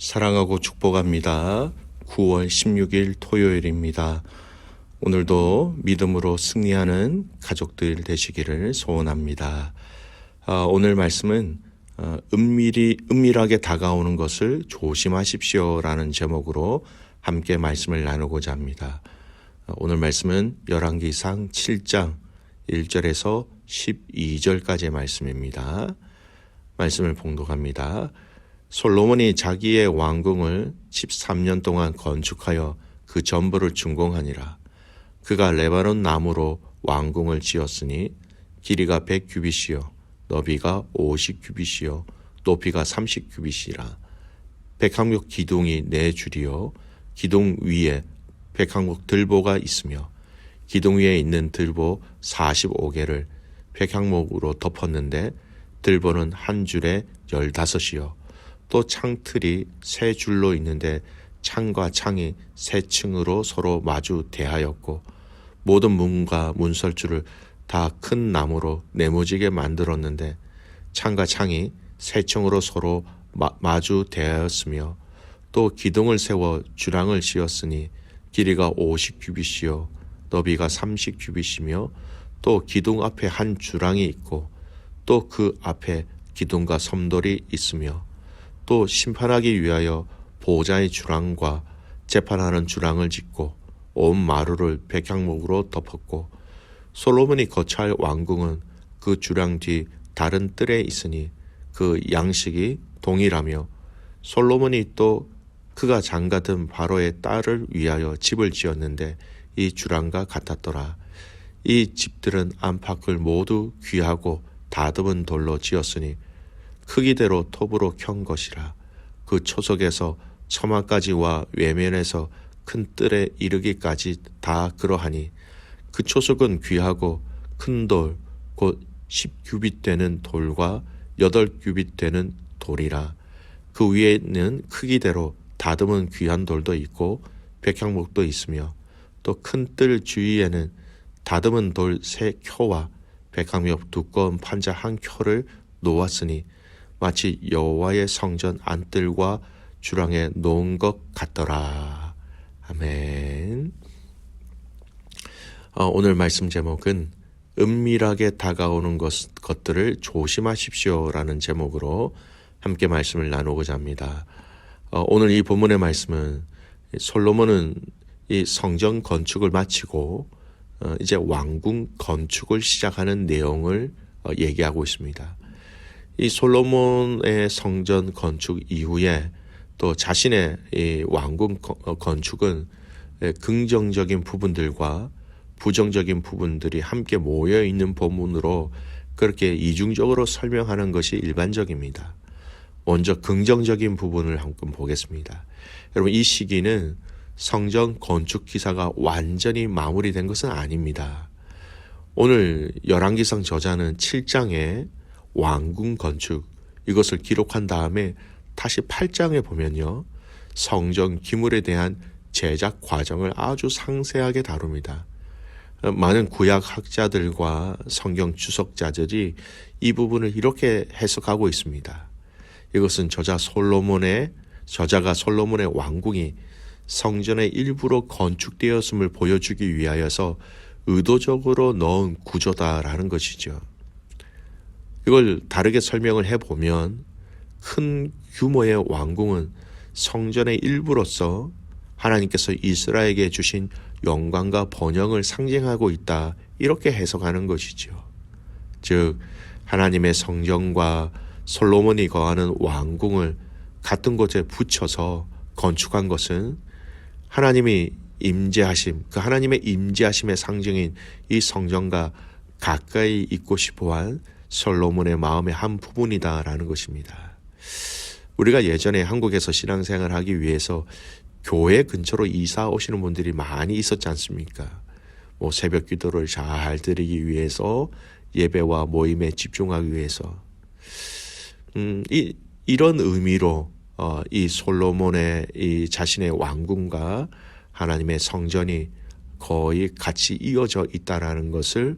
사랑하고 축복합니다. 9월 16일 토요일입니다. 오늘도 믿음으로 승리하는 가족들 되시기를 소원합니다. 오늘 말씀은 은밀하게 다가오는 것을 조심하십시오라는 제목으로 함께 말씀을 나누고자 합니다. 오늘 말씀은 열왕기상 7장 1절에서 12절까지의 말씀입니다. 말씀을 봉독합니다. 솔로몬이 자기의 왕궁을 13년 동안 건축하여 그 전부를 준공하니라. 그가 레바논 나무로 왕궁을 지었으니 길이가 100규빗이요 너비가 50규빗이요 높이가 30규빗이라. 백항목 기둥이 4줄이요 기둥 위에 백항목 들보가 있으며 기둥 위에 있는 들보 45개를 백항목으로 덮었는데 들보는 한 줄에 15이요 또 창틀이 3줄로 있는데 창과 창이 3층으로 서로 마주 대하였고 모든 문과 문설주를 다 큰 나무로 네모지게 만들었는데 창과 창이 3층으로 서로 마주 대하였으며 또 기둥을 세워 주랑을 씌었으니 길이가 50규빗이요 너비가 30규빗이며 또 기둥 앞에 한 주랑이 있고 또 그 앞에 기둥과 섬돌이 있으며 또 심판하기 위하여 보좌의 주랑과 재판하는 주랑을 짓고 온 마루를 백향목으로 덮었고 솔로몬이 거처할 왕궁은 그 주랑 뒤 다른 뜰에 있으니 그 양식이 동일하며 솔로몬이 또 그가 장가든 바로의 딸을 위하여 집을 지었는데 이 주랑과 같았더라. 이 집들은 안팎을 모두 귀하고 다듬은 돌로 지었으니 크기대로 톱으로 켠 것이라. 그 초석에서 처마까지와 외면에서 큰 뜰에 이르기까지 다 그러하니 그 초석은 귀하고 큰 돌 곧 10규빗 되는 돌과 8규빗 되는 돌이라. 그 위에는 크기대로 다듬은 귀한 돌도 있고 백향목도 있으며 또 큰 뜰 주위에는 다듬은 돌 3켜와 백향목 두꺼운 판자 1켜를 놓았으니 마치 여호와의 성전 안뜰과 주랑에 놓은 것 같더라. 아멘. 오늘 말씀 제목은 은밀하게 다가오는 것들을 조심하십시오라는 제목으로 함께 말씀을 나누고자 합니다. 오늘 이 본문의 말씀은 솔로몬은 이 성전 건축을 마치고 이제 왕궁 건축을 시작하는 내용을 얘기하고 있습니다. 이 솔로몬의 성전 건축 이후에 또 자신의 이 왕궁 건축은 긍정적인 부분들과 부정적인 부분들이 함께 모여 있는 본문으로 그렇게 이중적으로 설명하는 것이 일반적입니다. 먼저 긍정적인 부분을 한번 보겠습니다. 여러분, 이 시기는 성전 건축 기사가 완전히 마무리된 것은 아닙니다. 오늘 열왕기상 저자는 7장에 왕궁 건축 이것을 기록한 다음에 다시 8장에 보면요 성전 기물에 대한 제작 과정을 아주 상세하게 다룹니다. 많은 구약 학자들과 성경 주석자들이 이 부분을 이렇게 해석하고 있습니다. 이것은 저자가 솔로몬의 왕궁이 성전의 일부로 건축되었음을 보여주기 위하여서 의도적으로 넣은 구조다라는 것이죠. 이걸 다르게 설명을 해보면 큰 규모의 왕궁은 성전의 일부로서 하나님께서 이스라엘에게 주신 영광과 번영을 상징하고 있다 이렇게 해석하는 것이죠. 즉 하나님의 성전과 솔로몬이 거하는 왕궁을 같은 곳에 붙여서 건축한 것은 하나님이 임재하심, 그 하나님의 임재하심의 상징인 이 성전과 가까이 있고 싶어한 솔로몬의 마음의 한 부분이다라는 것입니다. 우리가 예전에 한국에서 신앙생활을 하기 위해서 교회 근처로 이사 오시는 분들이 많이 있었지 않습니까? 새벽 기도를 잘 드리기 위해서 예배와 모임에 집중하기 위해서 이런 의미로 이 솔로몬의 이 자신의 왕궁과 하나님의 성전이 거의 같이 이어져 있다라는 것을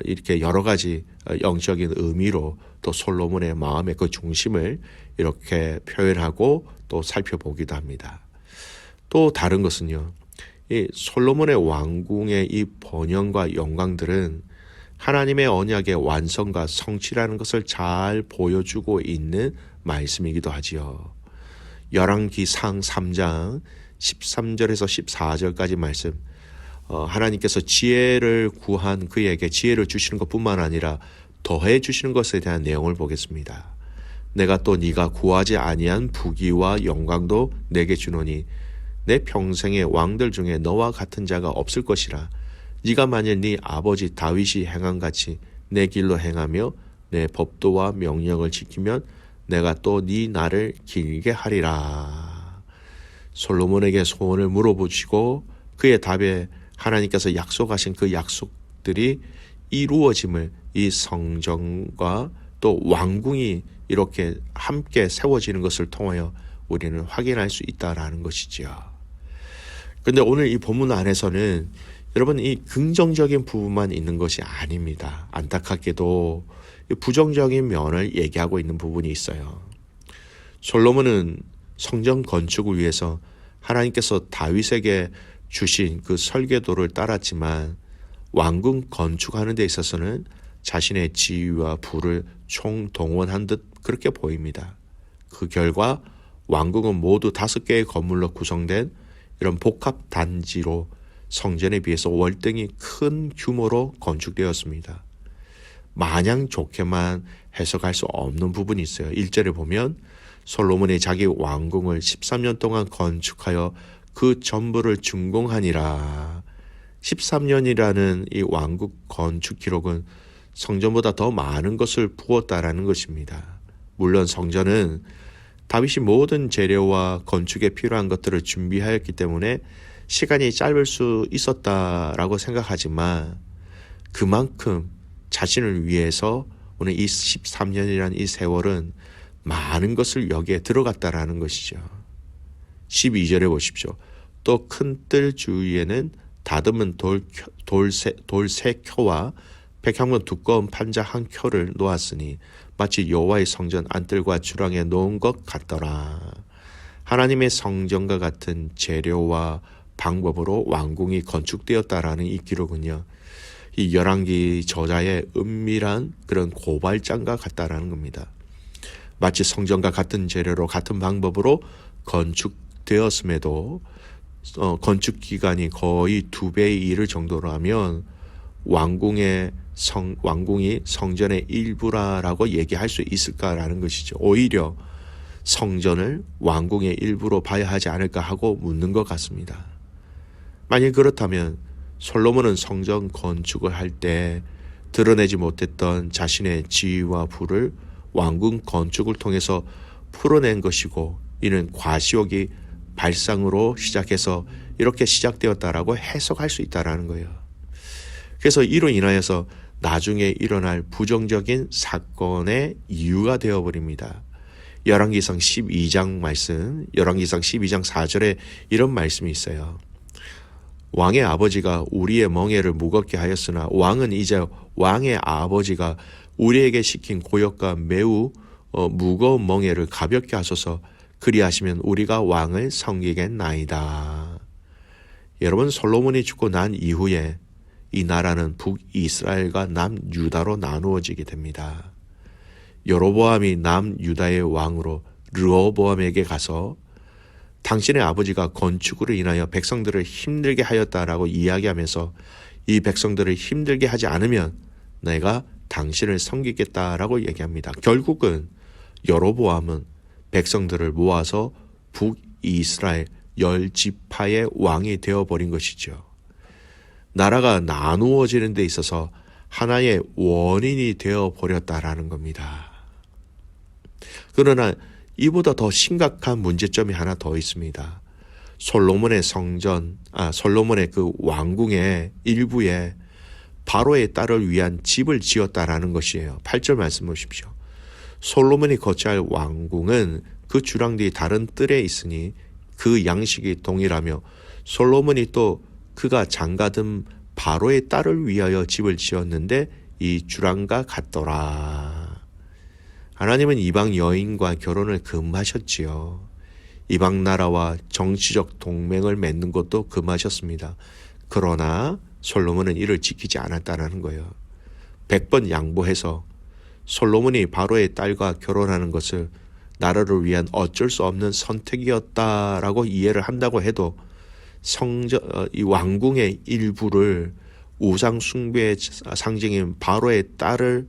이렇게 여러 가지 영적인 의미로 또 솔로몬의 마음의 그 중심을 이렇게 표현하고 또 살펴보기도 합니다. 또 다른 것은요, 이 솔로몬의 왕궁의 이 번영과 영광들은 하나님의 언약의 완성과 성취라는 것을 잘 보여주고 있는 말씀이기도 하지요. 열왕기상 3장 13절에서 14절까지 말씀, 하나님께서 지혜를 구한 그에게 지혜를 주시는 것뿐만 아니라 더해 주시는 것에 대한 내용을 보겠습니다. 내가 또 네가 구하지 아니한 부귀와 영광도 내게 주노니 내 평생의 왕들 중에 너와 같은 자가 없을 것이라. 네가 만일 네 아버지 다윗이 행함같이 내 길로 행하며 내 법도와 명령을 지키면 내가 또 네 날을 길게 하리라. 솔로몬에게 소원을 물어보시고 그의 답에 하나님께서 약속하신 그 약속들이 이루어짐을 이 성전과 또 왕궁이 이렇게 함께 세워지는 것을 통하여 우리는 확인할 수 있다라는 것이지요. 그런데 오늘 이 본문 안에서는 여러분 이 긍정적인 부분만 있는 것이 아닙니다. 안타깝게도 부정적인 면을 얘기하고 있는 부분이 있어요. 솔로몬은 성전 건축을 위해서 하나님께서 다윗에게 주신 그 설계도를 따랐지만 왕궁 건축하는 데 있어서는 자신의 지위와 부를 총동원한 듯 그렇게 보입니다. 그 결과 왕궁은 모두 5개의 건물로 구성된 이런 복합 단지로 성전에 비해서 월등히 큰 규모로 건축되었습니다. 마냥 좋게만 해석할 수 없는 부분이 있어요. 1절에 보면 솔로몬이 자기 왕궁을 13년 동안 건축하여 그 전부를 준공하니라. 13년이라는 이 왕궁 건축 기록은 성전보다 더 많은 것을 부었다라는 것입니다. 물론 성전은 다윗이 모든 재료와 건축에 필요한 것들을 준비하였기 때문에 시간이 짧을 수 있었다라고 생각하지만 그만큼 자신을 위해서 오늘 이 13년이라는 이 세월은 많은 것을 여기에 들어갔다라는 것이죠. 12절에 보십시오. 또 큰 뜰 주위에는 다듬은 돌 세 켜와 백향문 두꺼운 판자 한 켜를 놓았으니 마치 여호와의 성전 안뜰과 주랑에 놓은 것 같더라. 하나님의 성전과 같은 재료와 방법으로 왕궁이 건축되었다라는 이 기록은요, 이 열왕기 저자의 은밀한 그런 고발장과 같다라는 겁니다. 마치 성전과 같은 재료로 같은 방법으로 건축되었음에도 건축 기간이 거의 2배에 이를 정도로 하면 왕궁이 성전의 일부라라고 얘기할 수 있을까라는 것이죠. 오히려 성전을 왕궁의 일부로 봐야 하지 않을까 하고 묻는 것 같습니다. 만약 그렇다면 솔로몬은 성전 건축을 할 때 드러내지 못했던 자신의 지위와 부를 왕궁 건축을 통해서 풀어낸 것이고, 이는 과시욕이 발상으로 시작해서 이렇게 시작되었다라고 해석할 수 있다라는 거예요. 그래서 이로 인하여서 나중에 일어날 부정적인 사건의 이유가 되어버립니다. 열왕기상 12장 말씀, 열왕기상 12장 4절에 이런 말씀이 있어요. 왕의 아버지가 우리의 멍에를 무겁게 하였으나 왕은 이제 왕의 아버지가 우리에게 시킨 고역과 매우 무거운 멍에를 가볍게 하소서. 그리하시면 우리가 왕을 섬기겠나이다. 여러분, 솔로몬이 죽고 난 이후에 이 나라는 북이스라엘과 남유다로 나누어지게 됩니다. 여로보암이 남유다의 왕으로 르호보암에게 가서 당신의 아버지가 건축으로 인하여 백성들을 힘들게 하였다라고 이야기하면서 이 백성들을 힘들게 하지 않으면 내가 당신을 섬기겠다라고 얘기합니다. 결국은 여로보암은 백성들을 모아서 북이스라엘 10지파의 왕이 되어버린 것이죠. 나라가 나누어지는 데 있어서 하나의 원인이 되어버렸다라는 겁니다. 그러나 이보다 더 심각한 문제점이 하나 더 있습니다. 솔로몬의 솔로몬의 그 왕궁의 일부에 바로의 딸을 위한 집을 지었다라는 것이에요. 8절 말씀 보십시오. 솔로몬이 거처할 왕궁은 그 주랑들이 다른 뜰에 있으니 그 양식이 동일하며 솔로몬이 또 그가 장가든 바로의 딸을 위하여 집을 지었는데 이 주랑과 같더라. 하나님은 이방 여인과 결혼을 금하셨지요. 이방 나라와 정치적 동맹을 맺는 것도 금하셨습니다. 그러나 솔로몬은 이를 지키지 않았다는 거예요. 100번 양보해서 솔로몬이 바로의 딸과 결혼하는 것을 나라를 위한 어쩔 수 없는 선택이었다라고 이해를 한다고 해도 이 왕궁의 일부를 우상 숭배의 상징인 바로의 딸을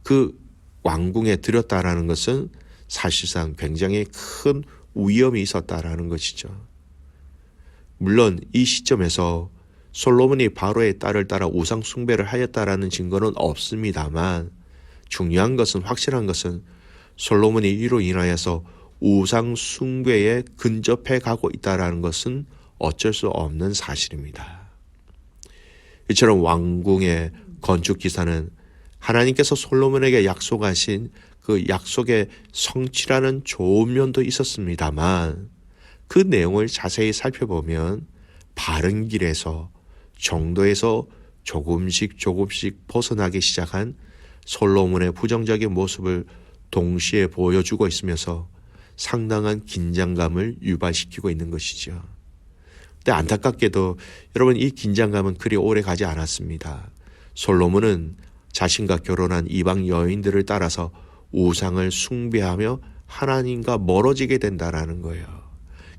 그 왕궁에 들였다라는 것은 사실상 굉장히 큰 위험이 있었다라는 것이죠. 물론 이 시점에서 솔로몬이 바로의 딸을 따라 우상 숭배를 하였다라는 증거는 없습니다만 중요한 것은 확실한 것은 솔로몬이 이로 인하여서 우상 숭배에 근접해 가고 있다라는 것은 어쩔 수 없는 사실입니다. 이처럼 왕궁의 건축 기사는 하나님께서 솔로몬에게 약속하신 그 약속의 성취라는 좋은 면도 있었습니다만 그 내용을 자세히 살펴보면 바른 길에서 정도에서 조금씩 벗어나기 시작한 솔로몬의 부정적인 모습을 동시에 보여주고 있으면서 상당한 긴장감을 유발시키고 있는 것이죠. 근데 안타깝게도 여러분 이 긴장감은 그리 오래 가지 않았습니다. 솔로몬은 자신과 결혼한 이방 여인들을 따라서 우상을 숭배하며 하나님과 멀어지게 된다라는 거예요.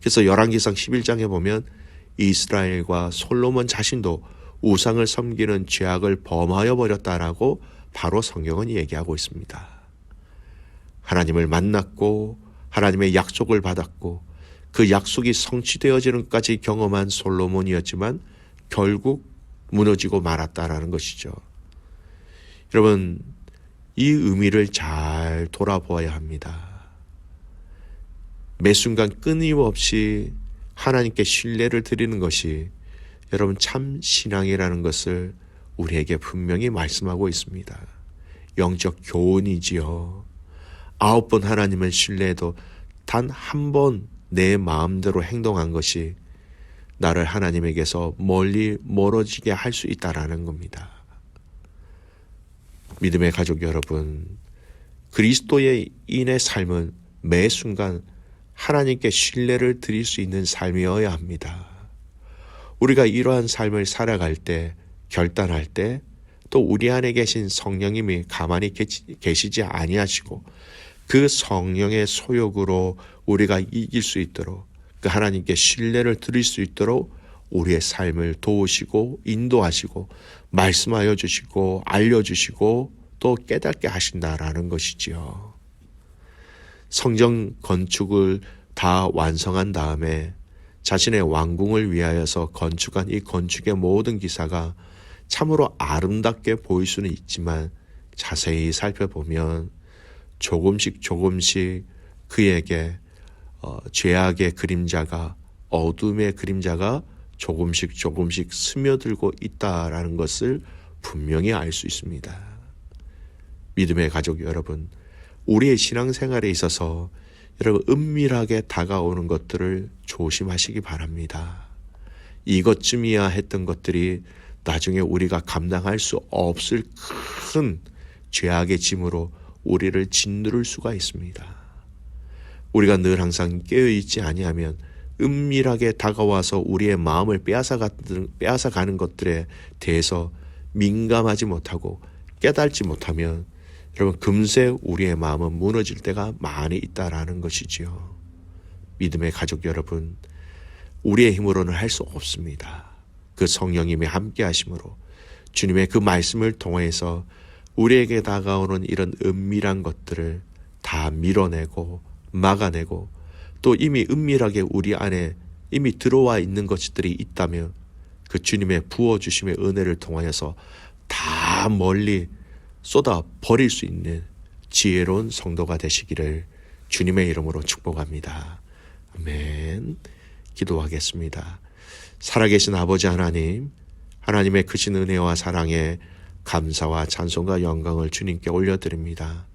그래서 열왕기상 11장에 보면 이스라엘과 솔로몬 자신도 우상을 섬기는 죄악을 범하여 버렸다라고 바로 성경은 얘기하고 있습니다. 하나님을 만났고 하나님의 약속을 받았고 그 약속이 성취되어지는 것까지 경험한 솔로몬이었지만 결국 무너지고 말았다라는 것이죠. 여러분, 이 의미를 잘 돌아보아야 합니다. 매 순간 끊임없이 하나님께 신뢰를 드리는 것이 여러분 참 신앙이라는 것을 우리에게 분명히 말씀하고 있습니다. 영적 교훈이지요. 9번 하나님을 신뢰해도 단 한 번 내 마음대로 행동한 것이 나를 하나님에게서 멀어지게 할 수 있다라는 겁니다. 믿음의 가족 여러분, 그리스도의 인의 삶은 매 순간 하나님께 신뢰를 드릴 수 있는 삶이어야 합니다. 우리가 이러한 삶을 살아갈 때, 결단할 때, 또 우리 안에 계신 성령님이 가만히 계시지 아니하시고 그 성령의 소욕으로 우리가 이길 수 있도록 그 하나님께 신뢰를 드릴 수 있도록 우리의 삶을 도우시고 인도하시고 말씀하여 주시고 알려주시고 또 깨닫게 하신다라는 것이지요. 성전 건축을 다 완성한 다음에 자신의 왕궁을 위하여서 건축한 이 건축의 모든 기사가 참으로 아름답게 보일 수는 있지만 자세히 살펴보면 조금씩 그에게 죄악의 그림자가 어둠의 그림자가 조금씩 스며들고 있다라는 것을 분명히 알 수 있습니다. 믿음의 가족 여러분, 우리의 신앙생활에 있어서 여러분 은밀하게 다가오는 것들을 조심하시기 바랍니다. 이것쯤이야 했던 것들이 나중에 우리가 감당할 수 없을 큰 죄악의 짐으로 우리를 짓누를 수가 있습니다. 우리가 늘 항상 깨어있지 아니하면 은밀하게 다가와서 우리의 마음을 빼앗아가는 것들에 대해서 민감하지 못하고 깨닫지 못하면 여러분 금세 우리의 마음은 무너질 때가 많이 있다라는 것이지요. 믿음의 가족 여러분, 우리의 힘으로는 할 수 없습니다. 그 성령님이 함께 하심으로 주님의 그 말씀을 통해서 우리에게 다가오는 이런 은밀한 것들을 다 밀어내고 막아내고 또 이미 은밀하게 우리 안에 이미 들어와 있는 것들이 있다면 그 주님의 부어주심의 은혜를 통하여서 다 멀리 쏟아 버릴 수 있는 지혜로운 성도가 되시기를 주님의 이름으로 축복합니다. 아멘. 기도하겠습니다. 살아계신 아버지 하나님, 하나님의 크신 은혜와 사랑에 감사와 찬송과 영광을 주님께 올려드립니다.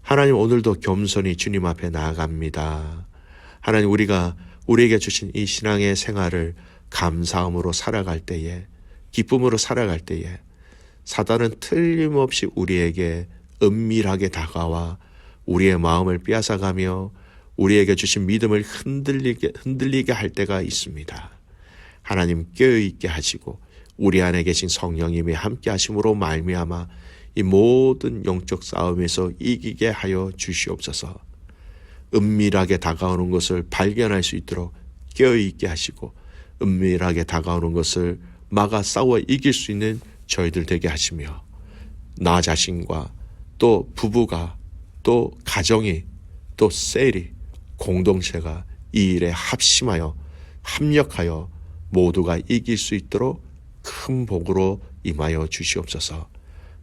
하나님, 오늘도 겸손히 주님 앞에 나아갑니다. 하나님, 우리가 우리에게 주신 이 신앙의 생활을 감사함으로 살아갈 때에, 기쁨으로 살아갈 때에 사단은 틀림없이 우리에게 은밀하게 다가와 우리의 마음을 빼앗아가며 우리에게 주신 믿음을 흔들리게 할 때가 있습니다. 하나님 깨어있게 하시고 우리 안에 계신 성령님이 함께 하심으로 말미암아 이 모든 영적 싸움에서 이기게 하여 주시옵소서. 은밀하게 다가오는 것을 발견할 수 있도록 깨어있게 하시고 은밀하게 다가오는 것을 막아 싸워 이길 수 있는 저희들 되게 하시며 나 자신과 또 부부가 또 가정이 또 셀이 공동체가 이 일에 합심하여 합력하여 모두가 이길 수 있도록 큰 복으로 임하여 주시옵소서.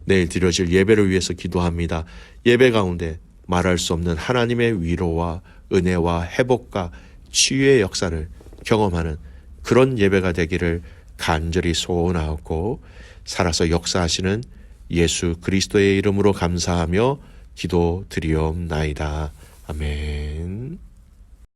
내일 드려질 예배를 위해서 기도합니다. 예배 가운데 말할 수 없는 하나님의 위로와 은혜와 회복과 치유의 역사를 경험하는 그런 예배가 되기를 간절히 소원하옵고 살아서 역사하시는 예수 그리스도의 이름으로 감사하며 기도드리옵나이다. 아멘.